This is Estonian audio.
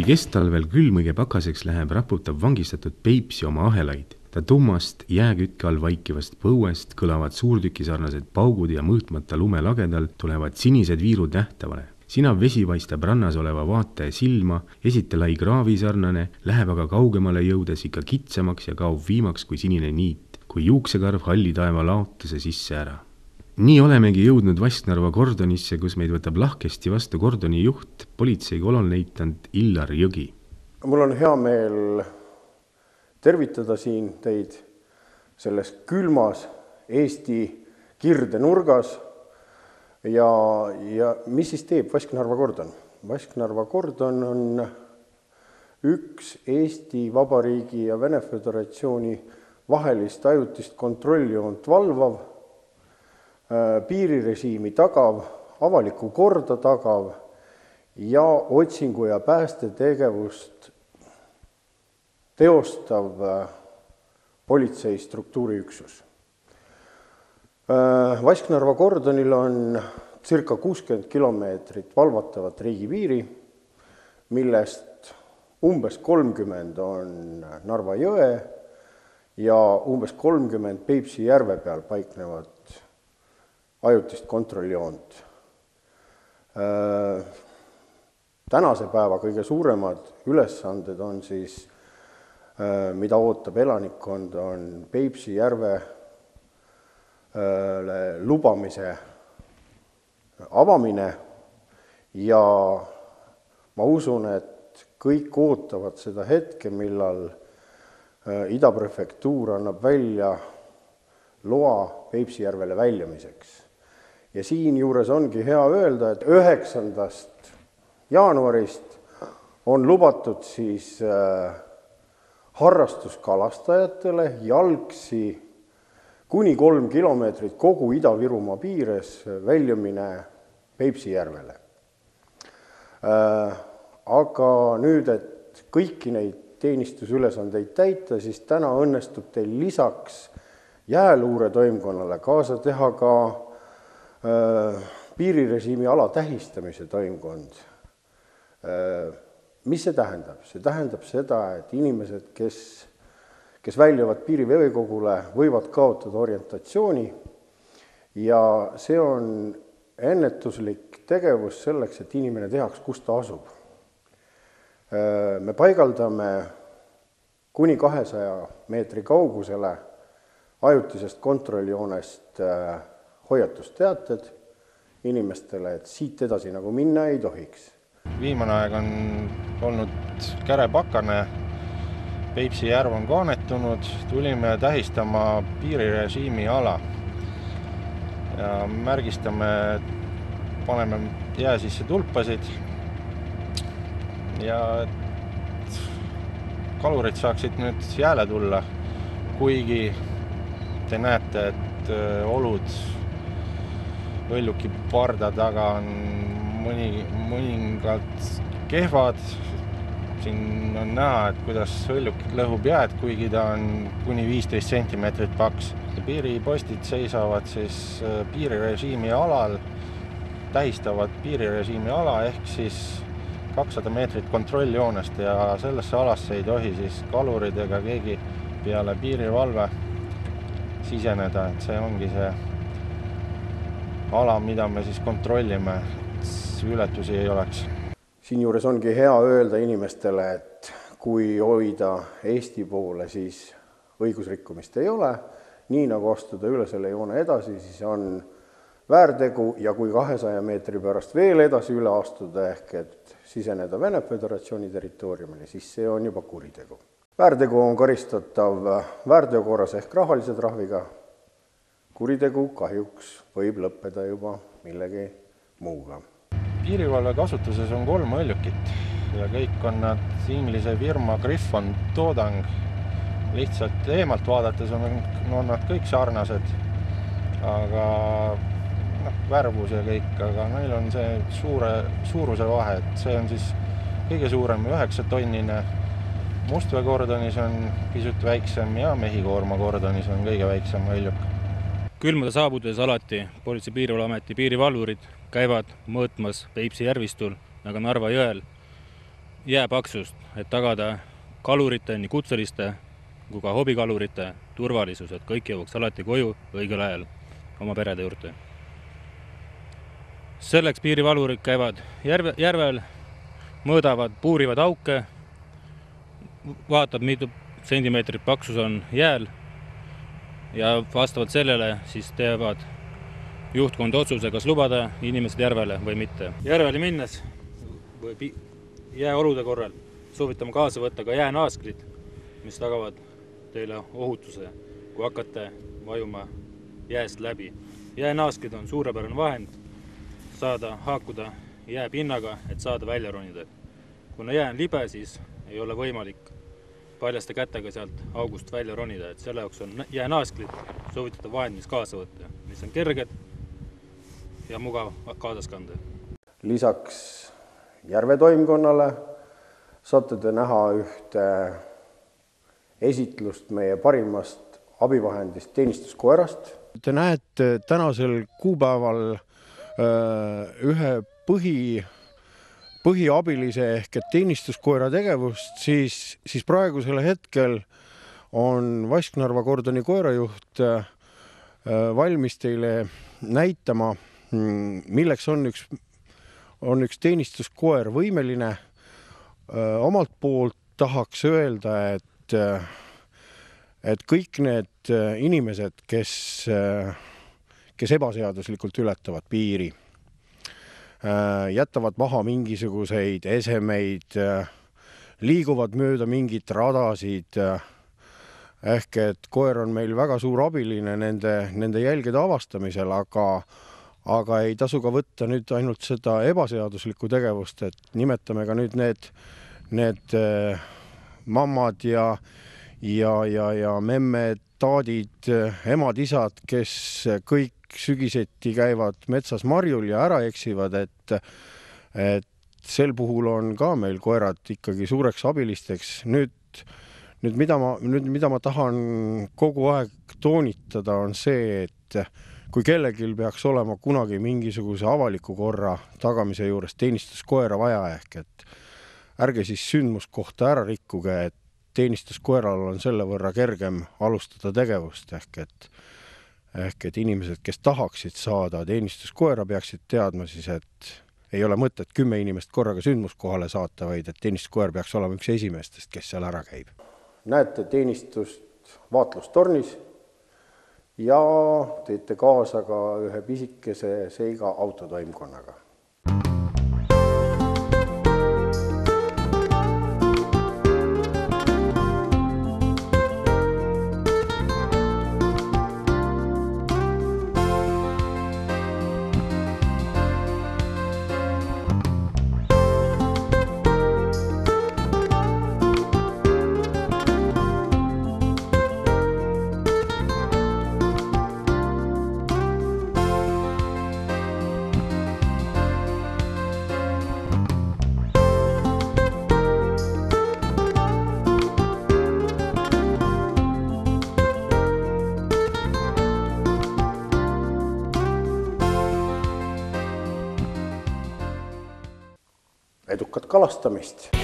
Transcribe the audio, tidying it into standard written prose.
kesktalvel külmõige pakaseks läheb, raputab vangistatud Peipsi oma ahelaid. Ta tummast jääkütke all vaikivast põuest kõlavad suurtükisarnased paugud ja mõõtmata lumelagedal tulevad sinised viirud nähtavale. Sinav vesi paistab rannas oleva vaataja silma, esitalai graavisarnane, läheb aga kaugemale jõudes ikka kitsamaks ja kaob viimaks kui sinine niit, kui juuksekarv halli taeva laotuse sisse ära. Nii olemegi jõudnud Vasknarva kordonisse, kus meid võtab lahkesti vastu kordoni juht, politsei kolonelleitnant Illar Jõgi. Mul on hea meel tervitada siin teid selles külmas Eesti kirdenurgas ja mis siis teeb Vasknarva kordon? Vasknarva kordon on üks Eesti Vabariigi ja Vene Föderatsiooni vahelist ajutist kontrolljoont valvav, piirirežiimi tagav, avalikku korda tagav ja otsingu ja päästetegevust teostav politsei struktuuriüksus. Vasknarva kordonil on circa 60 kilomeetrit valvatavat riigipiiri, millest umbes 30 on Narva jõe ja umbes 30 Peipsi järve peal paiknevad ajutist kontrolljoont. Tänase päeva kõige suuremad ülesanded on siis, mida ootab elanikkond, on Peipsi järve lubamise avamine ja ma usun, et kõik ootavad seda hetke, millal Ida prefektuur annab välja loa Peipsi järvele väljamiseks. Ja siin juures ongi hea öelda, et 9. jaanuarist on lubatud siis harrastuskalastajatele jalgsi kuni 3 kilomeetrit kogu Ida-Virumaa piires väljumine Peipsi järvele. Aga nüüd, et kõiki neid teenistusülesandeid täita, siis täna õnnestub teil lisaks jääluure toimkonnale kaasa teha ka piirirežiimi ala tähistamise toimkond. Mis see tähendab? See tähendab seda, et inimesed, kes väljuvad piiriveekogule, võivad kaotada orientatsiooni ja see on ennetuslik tegevus selleks, et inimene teaks, kus ta asub. Me paigaldame kuni 200 meetri kaugusele ajutisest kontrolljoonest hoiatusteated inimestele, et siit edasi nagu minna ei tohiks. Viimane aeg on olnud kärepakane, Peipsi järv on kaanetunud, tulime tähistama piirirežiimi ala ja märgistame, paneme jää sisse tulpasid ja kalurid saaksid nüüd jääle tulla, kuigi te näete, et olud Võlluki parda taga on mõningalt kehvad. Siin on näha, et kuidas Võllukit lõhub jääd, kuigi ta on kuni 15 sentimeetrit paks. Piiripostid seisavad siis piirirežiimi alal, tähistavad piirirežiimi ala ehk siis 200 meetrit kontrolljoonest ja sellesse alasse ei tohi siis kalurid ega keegi peale piirivalve siseneda, et see ongi see ala, mida me siis kontrollime, et ületusi ei oleks. Siin juures ongi hea öelda inimestele, et kui hoida Eesti poole, siis õigusrikkumist ei ole, nii nagu astuda üle selle joone edasi, siis on väärtegu ja kui 200 meetri pärast veel edasi üle astuda ehk et siseneda Vene Föderatsiooni territooriumile, siis see on juba kuritegu. Väärtegu on karistatav väärteokorras ehk rahalise trahviga. Kuritegu kahjuks võib lõppeda juba millegi muuga. Piirivalve kasutuses on 3 Võllukit ja kõik on nad inglise firma Griffon toodang. Lihtsalt eemalt vaadates on nad kõik sarnased, aga värvus ja kõik, aga neil on see suuruse vahe, et see on siis kõige suurem 9-tonnine, Mustvee kordonis on pisut väiksem ja Mehikoorma kordonis on kõige väiksem Võlluk. Külmade saabudes alati Politsei- ja Piirivalveameti piirivalvurid käivad mõõtmas Peipsi järvistul, nagu Narva jõel, jääpaksust, et tagada kalurite, nii kutseliste kui ka hobikalurite turvalisus, et kõik jõuaks alati koju õigel ajal oma perede juurde. Selleks piirivalurid käivad järvel, mõõdavad, puurivad auke, vaatab, mitu sentimeetrit paksus on jääl ja vastavalt sellele siis teevad juhtkond otsuse, kas lubada inimesed järvele või mitte. Järvele minnes või jääolude korral soovitame kaasa võtta ka jäänaaskrid, mis tagavad teile ohutuse, kui hakkate vajuma jääst läbi. Jäänaaskrid on suurepärane vahend saada haakuda jääpinnaga, et saada välja ronida. Kuna jää on libe, siis ei ole võimalik paljaste kätega sealt august välja ronida, et selle jaoks on jäänaaskrid soovitatav vahend, mis kaasa võtta, mis on kerged ja mugav kaasas kanda. Lisaks järvetoimkonnale saate te näha ühte esitlust meie parimast abivahendist teenistuskoerast. Te näete tänasel kuupäeval ühe põhiabilise ehk teenistuskoera tegevust, siis praegusel hetkel on Vasknarva kordoni koerajuht valmis teile näitama, milleks on üks teenistuskoer võimeline. Omalt poolt tahaks öelda, et kõik need inimesed, kes ebaseaduslikult ületavad piiri, jätavad maha mingisuguseid esemeid, liiguvad mööda mingit radasid, ehk et koer on meil väga suur abiline nende jälgede avastamisel, aga ei tasu ka võtta nüüd ainult seda ebaseaduslikku tegevust, et nimetame ka nüüd need mammad ja memmed, taadid, emad, isad, kes kõik sügiseti käivad metsas marjul ja ära eksivad, et sel puhul on ka meil koerad ikkagi suureks abilisteks. Nüüd mida ma tahan kogu aeg toonitada, on see, et kui kellelgi peaks olema kunagi mingisuguse avaliku korra tagamise juures teenistuskoera vaja, ehk et ärge siis sündmuskohta ära rikkuge, et teenistuskoeral on selle võrra kergem alustada tegevust, ehk et inimesed, kes tahaksid saada teenistuskoera, peaksid teadma siis, et ei ole mõtet 10 inimest korraga sündmuskohale saata, vaid et teenistuskoer peaks olema üks esimestest, kes seal ära käib. Näete teenistust vaatlustornis ja teete kaasa ka ühe pisikese seiga autotoimkonnaga. Edukat kalastamist!